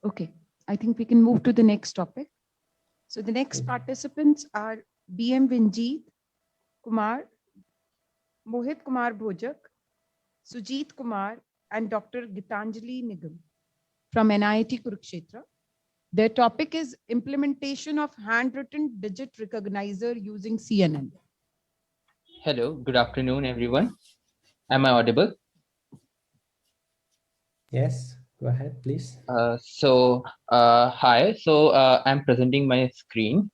Okay, I think we can move to the next topic. So the next participants are BM Vinjeet Kumar, Mohit Kumar Bhojak, Sujit Kumar, and Dr. Gitanjali Nigam from NIT Kurukshetra. Their topic is implementation of handwritten digit recognizer using CNN. Hello, good afternoon, everyone. Am I audible? Yes, go ahead, please. Hi. I'm presenting my screen.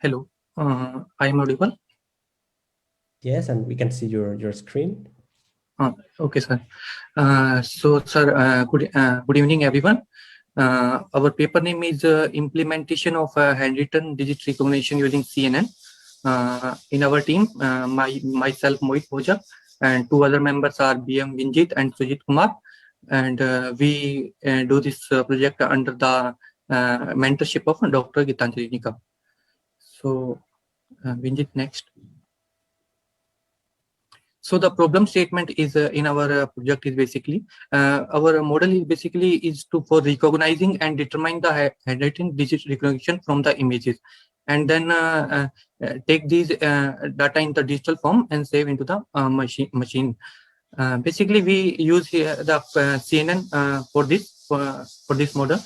Hello, I am audible. Yes, and we can see your screen. Okay, sir. Good evening, everyone. Our paper name is Implementation of Handwritten Digit Recognition using CNN. In our team, myself, Mohit Bhojak, and two other members are BM Vinjit and Sujit Kumar. And we do this project under the mentorship of Dr. Gitanjali Nigam. So, Vinjit, next. So the problem statement is in our project is basically our model is basically for recognizing and determine the handwritten digit recognition from the images, and then take these data in the digital form and save into the machine. Basically, we use here the CNN for this model.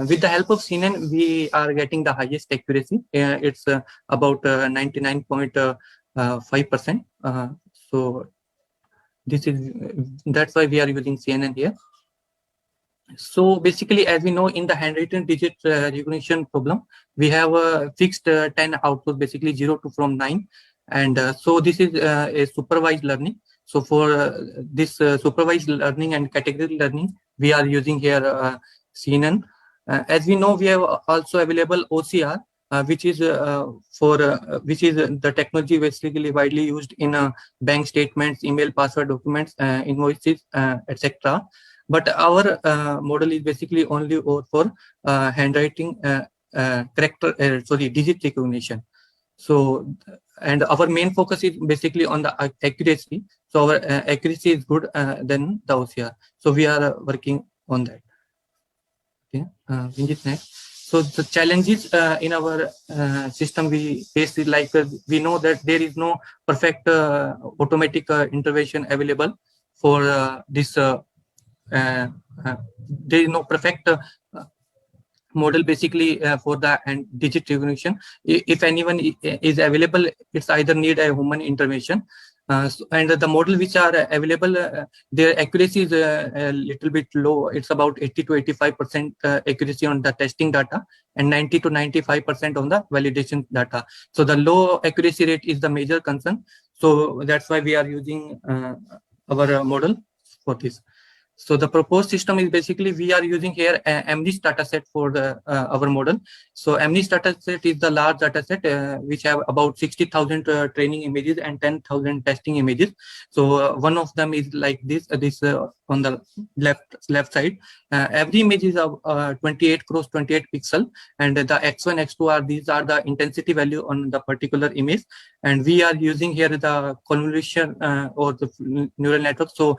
With the help of CNN, we are getting the highest accuracy. It's about 99.5%. So that's why we are using CNN here. So basically, as we know, in the handwritten digit recognition problem, we have a fixed 10 output, basically 0 to from 9. And so this is a supervised learning. So for this supervised learning and category learning, we are using here CNN. As we know, we have also available OCR, which is the technology basically widely used in bank statements, email, password documents, invoices, etc. But our model is basically only for handwriting digit recognition. So, and our main focus is basically on the accuracy. So our accuracy is good than the OCR. So we are working on that. Okay, Vinjit, next. So the challenges in our system we face is like we know that there is no perfect automatic intervention available for this. There is no perfect model basically for the and digit recognition. If anyone is available, it's either need a human intervention. And the model which are available, their accuracy is a little bit low. It's about 80 to 85% accuracy on the testing data and 90 to 95% on the validation data. So the low accuracy rate is the major concern. So that's why we are using our model for this. So the proposed system is basically we are using here MNIST dataset for the our model. So MNIST dataset is the large dataset which have about 60,000 training images and 10,000 testing images. So one of them is like this. On the left side. Every image is of 28 cross 28 pixel, and the X1, X2 are these are the intensity value on the particular image, and we are using here the convolution or the neural network. So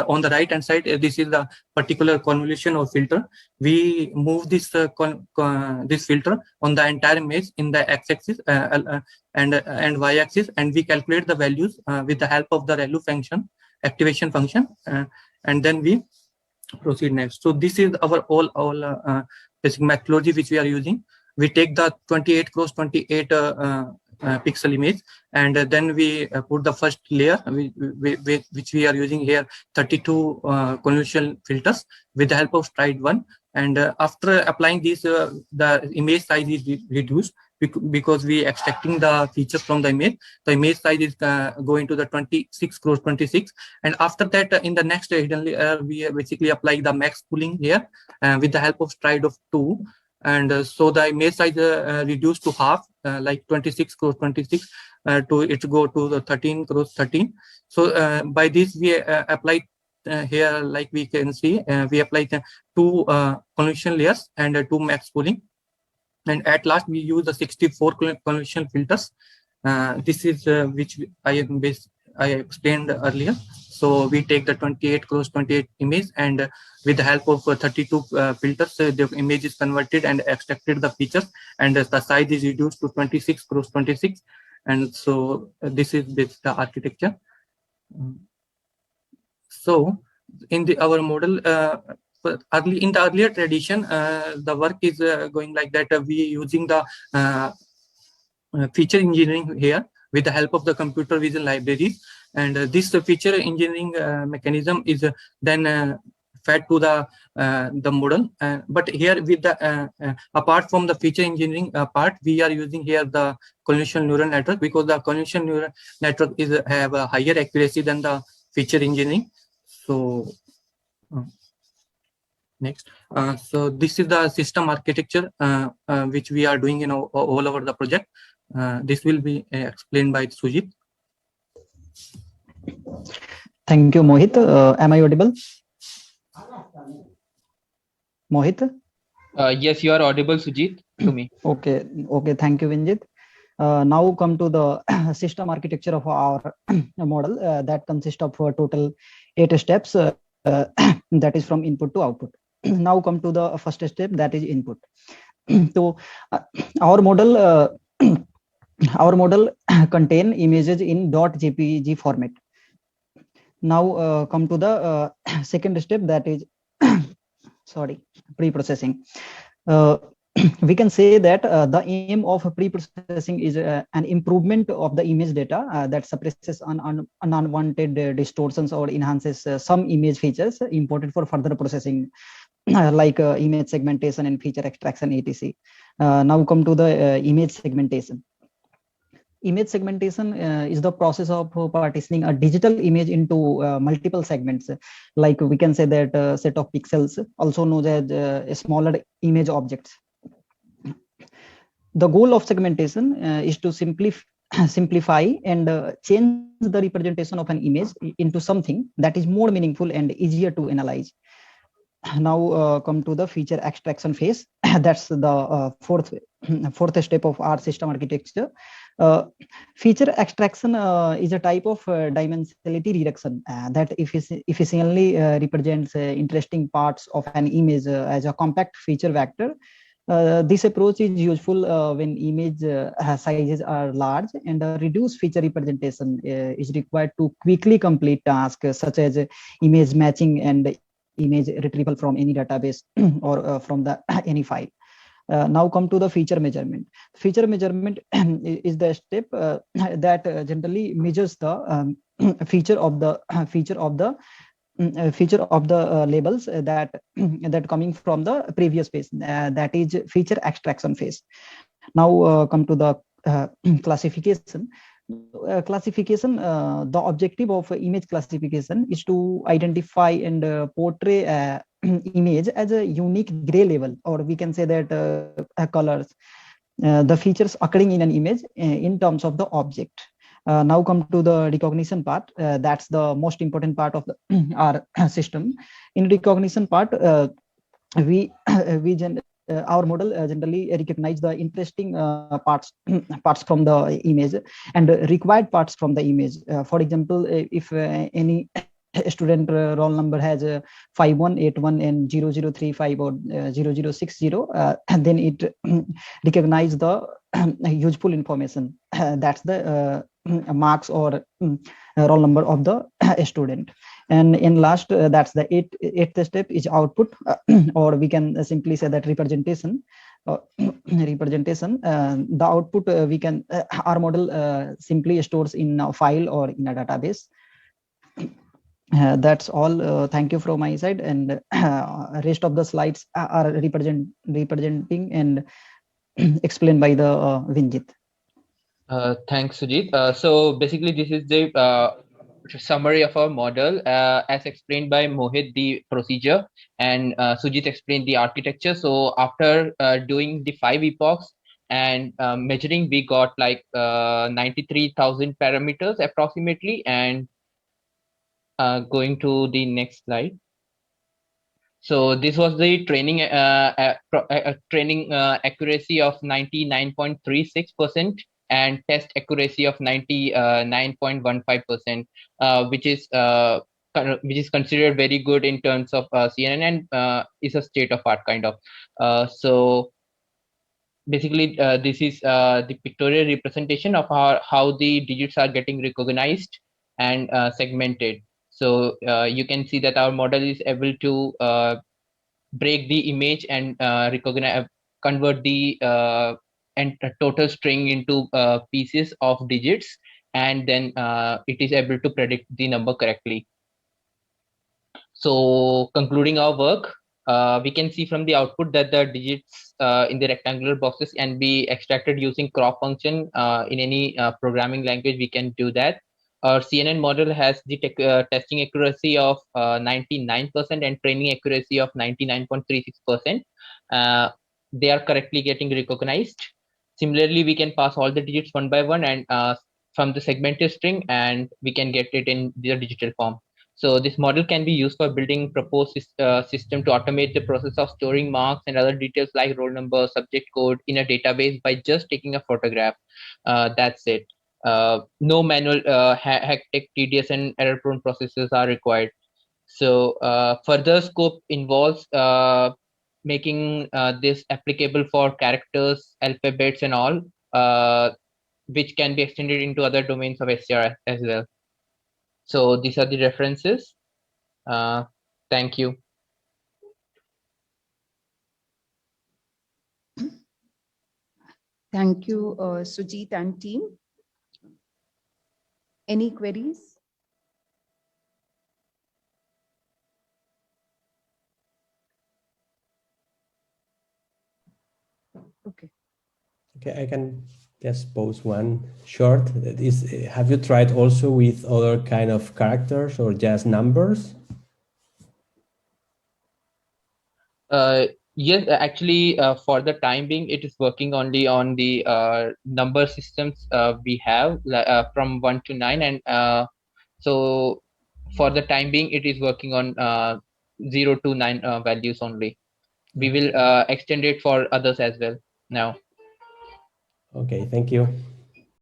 on the right hand side, this is the particular convolution or filter. We move this this filter on the entire image in the x-axis and y-axis, and we calculate the values with the help of the ReLU function, activation function, and then we proceed next. So this is our all basic methodology which we are using. We take the 28 cross 28 pixel image, and then we put the first layer which we are using here 32 convolution filters with the help of stride 1, and after applying this the image size is reduced because we extracting the features from the image size is going to the 26 cross 26, and after that in the next hidden layer we basically apply the max pooling here with the help of stride of 2, and so the image size reduced to half, like 26 cross 26 to it go to the 13 cross 13. So by this we apply here, like we can see, we apply the 2 convolution layers and 2 max pooling, and at last we use the 64 convolution filters, This is which I explained earlier. So we take the 28 cross 28 image, and with the help of 32 filters, the image is converted and extracted the features, and the size is reduced to 26 cross 26. And so this is the architecture. So in our model, in the earlier tradition, the work is going like that. We using the feature engineering here with the help of the computer vision libraries, and this feature engineering mechanism is then fed to the model. But here, with the apart from the feature engineering part, we are using here the convolutional neural network, because the convolutional neural network is have a higher accuracy than the feature engineering. So next, so this is the system architecture which we are doing all over the project. This will be explained by Sujit. Thank you, Mohit. Am I audible? Mohit? Yes, you are audible, Sujit, to me. Okay. Thank you, Vinjit. Now come to the system architecture of our model that consists of total 8 steps. That is from input to output. Now come to the first step, that is input. So our model contain images in .jpg format. Now come to the second step, that is pre-processing. We can say that the aim of pre-processing is an improvement of the image data that suppresses unwanted distortions or enhances some image features imported for further processing, like image segmentation and feature extraction, etc. Now come to the image segmentation. Image segmentation is the process of partitioning a digital image into multiple segments. Like we can say that set of pixels, also known as smaller image objects. The goal of segmentation is to simplify and change the representation of an image into something that is more meaningful and easier to analyze. Now come to the feature extraction phase. That's the fourth step of our system architecture. Feature extraction is a type of dimensionality reduction that efficiently represents interesting parts of an image as a compact feature vector. This approach is useful when image sizes are large, and reduced feature representation is required to quickly complete tasks such as image matching and image retrieval from any database or from the any file. Now come to the feature measurement. Feature measurement is the step that generally measures the feature of the labels that coming from the previous phase, that is feature extraction phase. Now come to the classification. The objective of image classification is to identify and portray image as a unique gray level, or we can say that colors, the features occurring in an image in terms of the object. Now come to the recognition part. That's the most important part of our system. In recognition part, our model generally recognize the interesting parts from the image and required parts from the image. For example, if any student roll number has 5181 and 0035 or 0060, then it recognize the useful information. That's the marks or roll number of the student. And in last, that's the eighth step is output, or we can simply say that representation. The output we can our model simply stores in a file or in a database. That's all. Thank you from my side, and rest of the slides are representing and explained by the Vinjit. Thanks, Sujit. So basically, this is the summary of our model as explained by Mohit, the procedure, and Sujit explained the architecture. So after doing the 5 epochs and measuring, we got like 93,000 parameters approximately. And going to the next slide. So this was the training accuracy of 99.36%. and test accuracy of 99.15%, which is considered very good in terms of CNN, and is a state of art kind of. So basically, this is the pictorial representation of how the digits are getting recognized and segmented. So you can see that our model is able to break the image and convert the total string into pieces of digits, and then it is able to predict the number correctly. So concluding our work, we can see from the output that the digits in the rectangular boxes can be extracted using crop function. In any programming language, we can do that. Our CNN model has the testing accuracy of 99% and training accuracy of 99.36%. They are correctly getting recognized. Similarly, we can pass all the digits one by one and from the segmented string, and we can get it in the digital form. So this model can be used for building proposed system to automate the process of storing marks and other details like roll number, subject code in a database by just taking a photograph. That's it. No manual, hectic, tedious, and error-prone processes are required. So further scope involves making this applicable for characters, alphabets, and all, which can be extended into other domains of SCR as well. So these are the references. Thank you. Thank you, Sujit and team. Any queries? Okay. Okay, I can just pose one short. Have you tried also with other kind of characters or just numbers? Yes, actually, for the time being, it is working only on the number systems we have from 1 to 9, and so for the time being, it is working on 0 to 9 values only. We will extend it for others as well now. Okay, thank you.